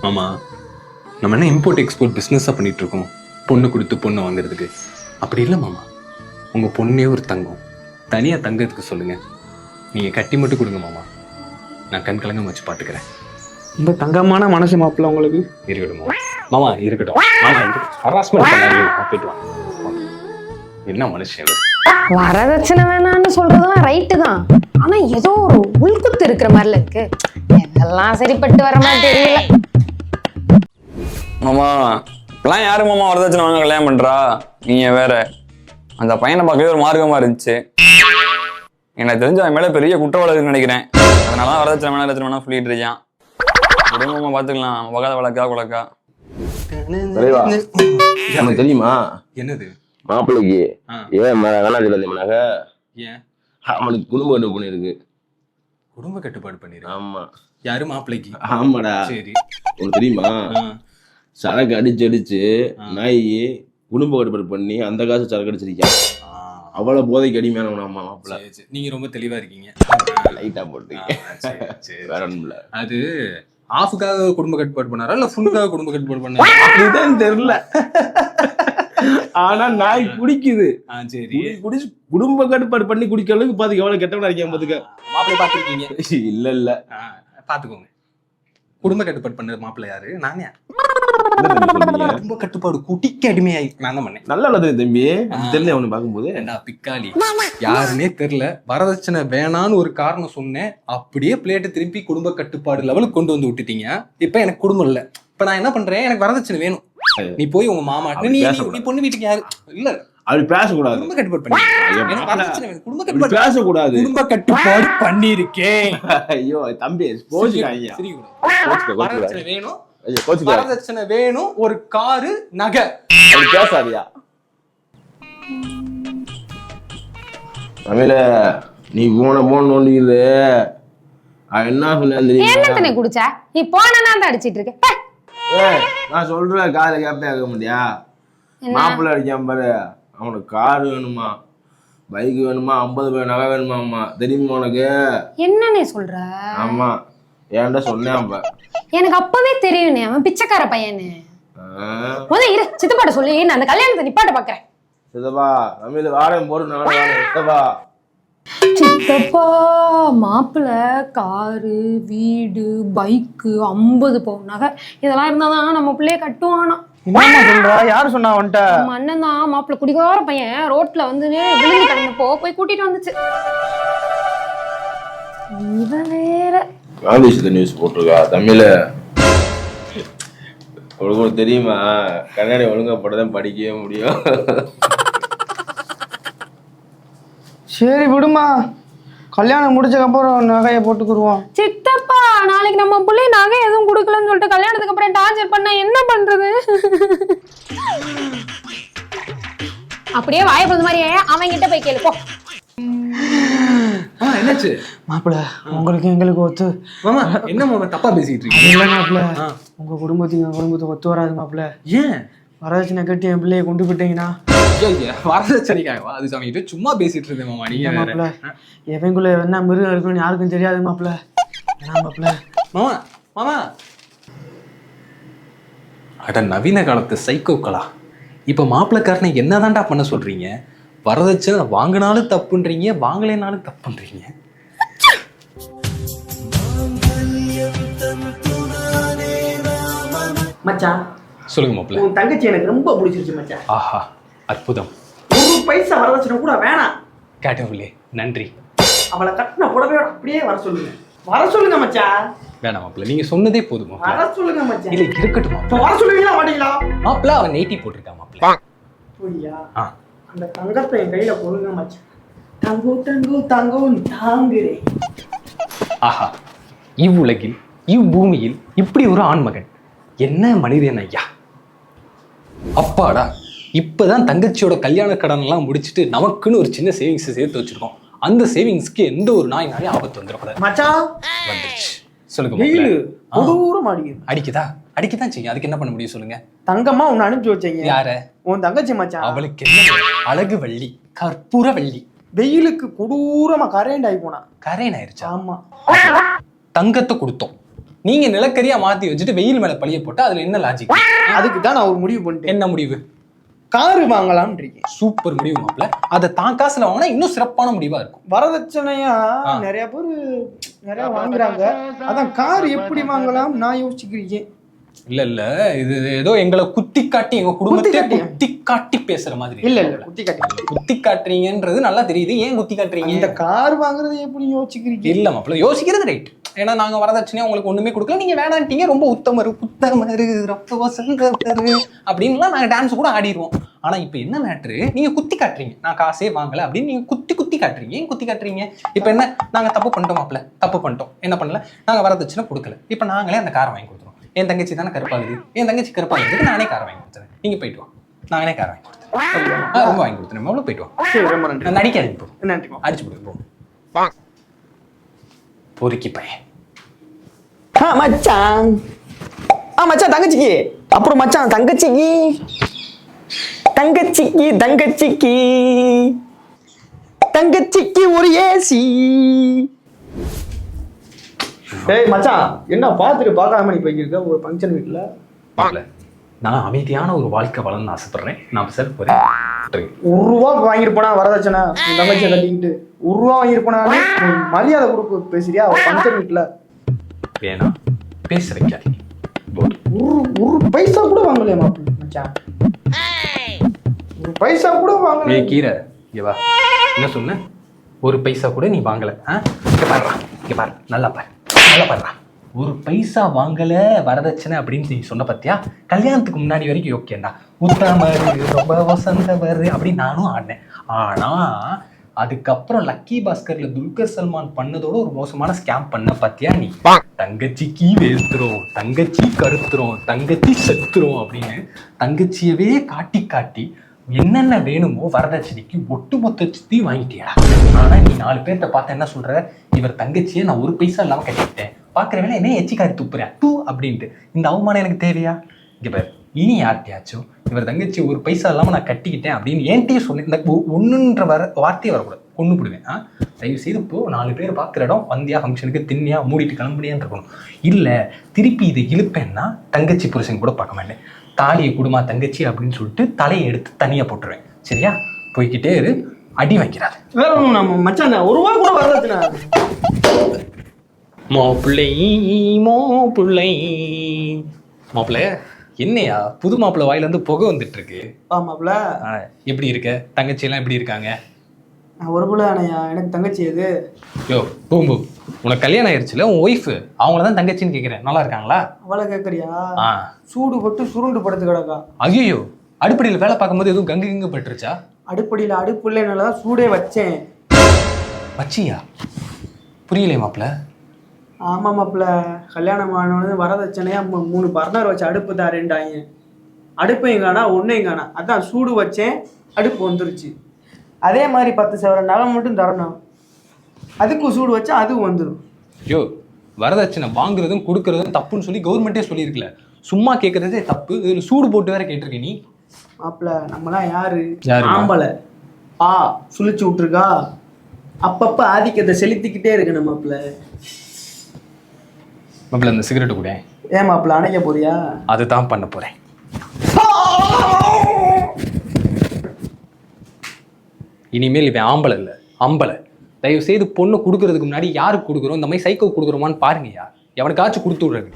மாமா, நம்ம என்ன இம்போர்ட் எக்ஸ்போர்ட் பிஸ்னஸாக பண்ணிட்டு இருக்கோம், பொண்ணு கொடுத்து பொண்ணு வாங்குறதுக்கு? அப்படி இல்லை மாமா, உங்க பொண்ணே ஒரு தங்கம், தனியா தங்கத்துக்கு சொல்லுங்க, நீங்க கட்டி மட்டும் கொடுங்க மாமா, நான் கண் கலங்க வச்சு பாத்துக்கிறேன். ரொம்ப தங்கமான மனசு மாப்பிள்ள உங்களுக்கு. இருக்கட்டும் மாமா, மாமா இருக்கட்டும், மாமா ஹராஸ்மெண்ட் பண்ணாதீங்க, போயிட்டு வாங்க. என்ன மனுஷன் இவர்? வரதட்சணை வேணான்னு சொல்றதுலாம் ரைட்டு தான், ஆனா ஏதோ ஒரு உள்குத்து இருக்கிற மாதிரில இருக்கு. இதெல்லாம் சரிப்பட்டு வர மாதிரி தெரியல. மாமா இப்பெல்லாம் யாரு மாமா வரதட்சணை வாங்க கல்யாணம் பண்றா? நீங்க வேற. அந்த பையனை பார்க்கவே ஒரு மார்க்கமா இருந்துச்சு. எனக்கு தெரிஞ்ச அவன் மேல பெரிய குற்றவாளி நினைக்கிறேன். அதனால வரதட்சணை வேணா சொல்லிட்டு இருக்கான். குடும்பமா பாத்துக்கலாம், வகாத வழக்கா குழக்கா. நமக்கு தெரியுமா என்னது மாப்பிள்ளைக்கு ஏன் வேணாம் சொல்லினாக்க? ஏன்? அவனுக்கு குடும்ப கட்டு பண்ணிருக்கு. குடும்ப கட்டுப்பாடு பண்ணிரு? ஆமா. யாரு? மாப்பிள்ளைக்கு? ஆமாடா. சரி, உனக்கு தெரியுமா சரக்கு அடிச்சு நாய் குடும்ப கட்டுப்பாடு பண்ணி அந்த காசு சரக்கு அடிச்சிருக்கான். அவ்வளவு போதைக்கு அடிமையான மாப்பிள்ள. நீங்க ரொம்ப தெளிவா இருக்கீங்க. லைட்டா போட்டு வேற ஒண்ணும் இல்ல. அது ஆஃபுக்காக குடும்ப கட்டுப்பாடு பண்ணாரா இல்ல ஃபுல்லுக்காக குடும்ப கட்டுப்பாடு பண்ணாரா? இதுதான் தெரியல. ஆனா நாய் குடிக்குது. சரி, குடிச்சு குடும்ப கட்டுப்பாடு பண்ணி குடிக்க அளவுக்கு பாத்துக்க எவ்வளவு கெட்டவனா இருக்கேன் பாத்துக்க. மாப்பிள்ளை பாத்துருக்கீங்க? இல்ல பாத்துக்கோங்க. குடும்ப கட்டுப்பாடு பண்ண மாப்பிள்ளை யாரு? நானே. குடும்ப கட்டுப்பாடு குட்டிக்கு அடிமையாயி நான் தான் பண்ணேன். நல்லா உள்ளது தம்பி. தெரியல அவனு பாக்கும்போது என்ன பிக்காளி யாருன்னே தெரியல. வரதட்சணை வேணான்னு ஒரு காரணம் சொன்னேன், அப்படியே பிளேட்டை திருப்பி குடும்ப கட்டுப்பாடு லெவலுக்கு கொண்டு வந்து விட்டுட்டீங்க. இப்ப எனக்கு குடும்பம் இல்ல. இப்ப நான் என்ன பண்றேன், எனக்கு வரதட்சணை வேணும். நீ போய் உங்க மாமா நீ பொண்ணு வீட்டுக்கு யாரு இல்ல அப்படி பேசக்கூடாது. குடும்ப கட்டுப்பாடு பண்ணி குடும்ப கட்டுப்பாடு பேசக்கூடாது. குடும்ப கட்டுப்பாடு பண்ணிருக்கேன். ஐயோ தம்பி வரதட்சணை வேணும், வரதட்சணை வேணும், ஒரு காரு, நகை. பேசாதியா தமிழ? நீ போன நோண்டிக்குது. என்ன என்ன குடிச்ச நீ போனா அடிச்சிட்டு இருக்க. நான் சொல்றேன் காதை கேப்பே ஆக முடியா? மாப்பிள்ளை அடிக்காம பாரு. அவனுக்கு கார் வேணுமா, பைக் வேணுமா, 50 நகை வேணுமா? தெரியுமா உனக்கு? என்னன்னே சொல்ற? ஆமா, ஏன்டா சொன்னேன். எனக்கு அப்பவே தெரியும் அவன் பிச்சைக்கார பையனு. இரு சித்தப்பாட்ட சொல்லி நான் அந்த கல்யாணத்தை நிப்பாட்ட பாக்குறேன். சித்தப்பா தமிழ் வாரம் போடு. நான் சித்தப்பா சித்தப்பா மாப்பிள்ள காரு, வீடு, பைக்கு, 50 பவுன் நகை இதெல்லாம் இருந்தாதான் நம்ம பிள்ளைய கட்டுவானா. என்னம்மா சொல்றா? யாரு சொன்னா அவன்கிட்ட? நம்ம அண்ணன் தான். மாப்பிள்ள குடிகார பையன் ரோட்ல வந்து விழுந்து கிடந்தப்போ போய் கூட்டிட்டு வந்துச்சு. இவன் வேற காந்திஷத்தை நியூஸ் போட்டிருக்கா தமிழ. உனக்கு தெரியுமா கண்ணாடி ஒழுங்கா போட்டதான் படிக்கவே முடியும். சரி விடுமா, கல்யாணம் முடிச்சதுக்கு அப்புறம் நகையை போட்டுக்குருவோம். சித்தப்பா நாளைக்கு நம்ம பிள்ளை நகை எதுவும் கொடுக்கலன்னு சொல்லிட்டு கல்யாணத்துக்கு அப்புறம் டார்ச்சர் பண்ணா என்ன பண்றது? அப்படியே வாய பொழுது மாதிரி அவன் கிட்ட போய் கேளு போ. என்னாச்சு மாப்பிள்ள? உங்களுக்கு எங்களுக்கு ஒத்து. மாமா என்ன மாமா தப்பா பேசிட்டு இருக்கீங்க? இல்ல மாப்பிள்ள, உங்க குடும்பத்துக்கு ஒத்து வராது மாப்பிள்ள. ஏன்? வரதட்சணை கட்டி என் பிள்ளைய கொண்டு போயிட்டீங்கன்னா. வரதட்சணைக்காகவா? அது சமயத்து சும்மா பேசிட்டு இருந்தேன் மாமா. நீங்க மாப்பிள்ள எவங்குள்ள என்ன மிருகம் இருக்குன்னு யாருக்கும் தெரியாது மாப்பிள்ள. மாப்பிள்ள மாமா மாமா அட நவீன காலத்து சைக்கோக்களா, இப்ப மாப்பிள்ளக்காரனை என்னதான்டா பண்ண சொல்றீங்க? வரதட்சணை வாங்கினாலும் தப்புன்றீங்க, வாங்கலைனாலும் தப்புன்றீங்க. மச்சான் சொல்லுங்க மாப்பிள்ள. உன் தங்கச்சி எனக்கு ரொம்ப பிடிச்சிருச்சு மச்சான். ஆஹா அற்புதம். ஒரு பைசா வரதட்சணை கூட வேணாம். கேட்டவில்லை, நன்றி. அவளை கட்டின புடவையோட அப்படியே வர சொல்லுங்க. வர சொல்லுங்க மச்சான். வேணாம் மாப்பிள்ள, நீங்க சொன்னதே போதும் மாப்பிள்ள. வர சொல்லுங்க மச்சான். இல்ல இருக்கட்டும் மாப்பிள்ள. வர சொல்லுவீங்களா மாட்டீங்களா? மாப்பிள்ள அவன் நைட்டி போட்டிருக்கா மாப்பிள்ள. புரியா? அந்த தங்கத்தை என் கையில கொடுங்க மச்சான். தங்கம் தாங்குறேன். ஆஹா, இவ்வுலகில் இவ்வூமியில் இப்படி ஒரு ஆண்மகன் என்ன மனிதன் ஐயா. அப்பாடா, இப்பதான் தங்கச்சியோட கல்யாண கடன் எல்லாம் முடிச்சுட்டு நமக்குன்னு ஒரு சின்ன சேவிங்ஸ் சேர்த்து வச்சிருக்கோம். அந்த சேவிங்ஸ்க்கு எந்த ஒரு நாயினாலே ஆபத்து வந்துடக்கூடாது. மச்சான் வந்துருச்சு. சொல்லுங்க. தூரம் அடிக்குது. அடிக்கதான் செய்யும். அதுக்கு என்ன பண்ண முடியும் சொல்லுங்க? தங்கம்மா உன்னை அனுப்பிச்சு வச்சீங்க. யார? உன் தங்கச்சி மச்சான். அவளுக்கு என்ன அழகு வள்ளி, கற்பூர வள்ளி. வெயிலுக்கு கொடூரமா கரண்ட் ஆகி போனா. கரண்ட் ஆயிருச்சா? ஆமா. தங்கத்தை கொடுத்தோம், நீங்க நிலக்கரியா மாத்தி வச்சுட்டு வெயில் மேல பழிய போட்டு அதுல என்ன லாஜிக்? அதுக்கு தான் நான் ஒரு முடிவு பண்ணிட்டேன். என்ன முடிவு? காரு வாங்கலாம்னு இருக்கேன். சூப்பர் முடிவு மாப்ள. அதை தான் காசுல வாங்கினா இன்னும் சிறப்பான முடிவா இருக்கும். வரதட்சணையா நிறைய பேர் நிறைய வாங்குறாங்க. அதான் கார் எப்படி வாங்கலாம் நான் யோசிச்சுக்கிறேன். இல்ல இது ஏதோ எங்களை குத்தி காட்டி எங்க குடும்பத்தை குத்தி காட்டி பேசுற மாதிரி. இல்ல குத்தி காட்டுறீங்கன்றது நல்லா தெரியுது. ஏன் குத்தி காட்டுறீங்க? இந்த கார் வாங்குறது எப்படி யோசிக்கிறீங்க? இல்ல மாப்ள, யோசிக்கிறது ரைட். ஏன்னா நாங்க வரதட்சணையா உங்களுக்கு ஒண்ணுமே கொடுக்கல, நீங்க வேணான்ட்டீங்க, ரொம்ப உத்தமரு புத்தமரு ரொம்ப வசந்தமரு அப்படின்லாம் நாங்க டான்ஸ் கூட ஆடிடுவோம். ஆனா இப்ப என்ன மேட்ரு, நீங்க குத்தி காட்டுறீங்க. நான் காசே வாங்கல அப்படின்னு நீங்க குத்தி காட்டுறீங்க. ஏன் குத்தி காட்டுறீங்க? இப்ப என்ன, நாங்க தப்பு பண்ணிட்டோம் மாப்ள, தப்பு பண்ணிட்டோம். என்ன பண்ணல, நாங்க வரதட்சணை கொடுக்கல. இப்ப நாங்களே அந்த காரை வாங்கி கொடுத்துருவோம். என் தங்கச்சி தானே கருப்பாகுது, என் தங்கச்சி கருப்பாகுதுக்கு நானே காரை வாங்கி கொடுத்துறேன். நீங்க போயிட்டு வா, நானே காரை வாங்கி கொடுத்துறேன். ரொம்ப வாங்கி கொடுத்துறேன் மாப்ள, போயிட்டு வா. ரொம்ப நன்றி. நான் நடிக்காதீங்க போ, நன்றி. அடிச்சு போடுங்க போ. பொறுக்கி பையன். மச்சான் மச்சான் தங்கச்சிக்கு அப்புறம் மச்சான் தங்கச்சிக்கு தங்கச்சிக்கு தங்கச்சிக்கு தங்கச்சிக்கு ஒரு ஏசி. டேய் மச்சான், என்ன பார்த்துட்டு பார்க்காம நீ போய்க்கிருக்க ஒரு ஃபங்க்ஷன் வீட்டில்? மாப்ள, நான் அமைதியான ஒரு வாழ்க்கை வாழணும்னு ஆசைப்படுறேன். நான் சார் போறேன். ₹1 வாங்கிட்டு போனா வரதட்சணை தங்கச்சியை கட்டிக்கிட்டு ₹1 வாங்கிட்டு போனாலே மரியாதை கொடுக்க பேசுறியா ஒரு ஃபங்க்ஷன் வீட்டில்? வேணா பேச வைக்காதீங்க. ஒரு பைசா கூட வாங்கலையா மாப்பிள்ள மச்சான்? ஒரு பைசா கூட வாங்கல. கீரை இங்க வா. என்ன சொன்ன? ஒரு பைசா கூட நீ வாங்கல? இங்க பாருடா, இங்க பாரு, நல்லா பாரு, நல்லா பாருடா. ஒரு பைசா வாங்கல வரதட்சணை அப்படின்னு நீ சொன்ன பத்தியா? கல்யாணத்துக்கு முன்னாடி வரைக்கும் ஓகேண்டா, உத்தமரு ரொம்ப வசந்தவர் அப்படின்னு நானும் ஆடினேன். ஆனா அதுக்கப்புறம் லக்கி பாஸ்கர்ல துல்கர் சல்மான் பண்ணதோட ஒரு மோசமான ஸ்கேம் பண்ண பத்தியா நீ? தங்கச்சிக்கு வேத்துறோம், தங்கச்சி கருத்துறோம், தங்கச்சி செத்துறோம் அப்படின்னு தங்கச்சியவே காட்டி காட்டி என்னென்ன வேணுமோ வரதட்சணைக்கு ஒட்டு மொத்தத்தையும் வாங்கிட்டியா? ஆனா நீ 4 பேர்த்த பார்த்த என்ன சொல்ற, இவர் தங்கச்சியை நான் ஒரு பைசா இல்லாம கட்டிக்கிட்டேன், பாக்குற வேலை என்ன எச்சிக்காரி துப்புறேன் டூ அப்படின்ட்டு. இந்த அவமானம் எனக்கு தேவையா? இங்க பாரு, இனி யார்ட்டையாச்சும் இவர் தங்கச்சி ஒரு பைசா இல்லாம நான் கட்டிக்கிட்டேன் அப்படின்னு என்கிட்டயே சொன்னேன், இந்த ஒன்றுன்ற வார்த்தையை வரக்கூடாது, கொண்டு போடுவேன். தயவு செய்து இப்போ 4 பேர் பார்க்குற இடம் வந்தியா, ஃபங்க்ஷனுக்கு தின்னியா, மூடிட்டு கிளம்புனியான்னு இருக்கணும். இல்லை திருப்பி இதை இழுப்பேன்னா தங்கச்சி புருஷன் கூட பார்க்க மாட்டேன். தாலியை குடுமா தங்கச்சி அப்படின்னு சொல்லிட்டு தலையை எடுத்து தனியாக போட்டுருவேன். சரியா? போய்கிட்டே இரு, அடி வைக்கிறாரு. வேற ஒன்றும் நம்ம மச்சான் ₹1 கூட வரதட்சணை. மாப்பிள்ளை என்னையா புது மாப்பிள்ளை வாயிலேருந்து புகை வந்துட்டு இருக்கு. மாப்பிள்ள எப்படி இருக்க? தங்கச்சி எல்லாம் எப்படி இருக்காங்க? ஒரு புள்ள ஆனையா, எனக்கு தங்கச்சி எது? யோ பூம்பு, உனக்கு கல்யாணம் ஆயிடுச்சுல, உன் ஒய்ஃபு, அவங்கள தான் தங்கச்சின்னு கேட்குறேன். நல்லா இருக்காங்களா? அவளை கேட்குறியா? சூடு பட்டு சுருண்டு படுத்து கிடக்கா. ஐயோ, அடுப்படியில் வேலை பார்க்கும்போது எதுவும் கங்கு பட்டுருச்சா? அடுப்படியில் அடுப்பு இல்லைனால தான் சூடே வச்சேன். வச்சியா? புரியலையே மாப்பிள்ள. ஆமாம் மாப்பிள்ள, கல்யாணம் ஆனவனது வரதட்சணையா 3 பர்னர் வச்சு அடுப்பு தாரேன்டாங்க. அடுப்பையும் காணா ஒன்றையும் காணா. அதான் சூடு வச்சேன், அடுப்பு வந்துருச்சு. அதே மாதிரி 10 சவர நகை மட்டும் தரணும், அதுக்கும் சூடு வச்சா அதுவும் வந்துடும். ஐயோ, வரதட்சணை வாங்குறதும் கொடுக்கறதும் தப்புன்னு சொல்லி கவர்மெண்ட்டே சொல்லியிருக்கல, சும்மா கேட்கறதே தப்பு, இதில் சூடு போட்டு வேற கேட்டிருக்க நீ. மாப்பிள்ள நம்மளாம் யாரு? ஆம்பளை சுழிச்சு விட்டுருக்கா, அப்பப்ப ஆதிக்கத்தை செலுத்திக்கிட்டே இருக்கணும் மாப்பிள்ள. மாப்பிள்ள இந்த சிகரெட்டு கூட ஏன் மாப்பிள்ள அணைக்க போறியா? அதுதான் பண்ண போறேன். இனிமேல் இவன் ஆம்பளை இல்லை, அம்பளை. தயவு செய்து பொண்ணு கொடுக்கறதுக்கு முன்னாடி யாருக்கு கொடுக்குறோம், இந்த மாதிரி சைக்கோ கொடுக்குறோமான்னு பாருங்கய்யா. எவனுக்காச்சும் கொடுத்து விடுறது.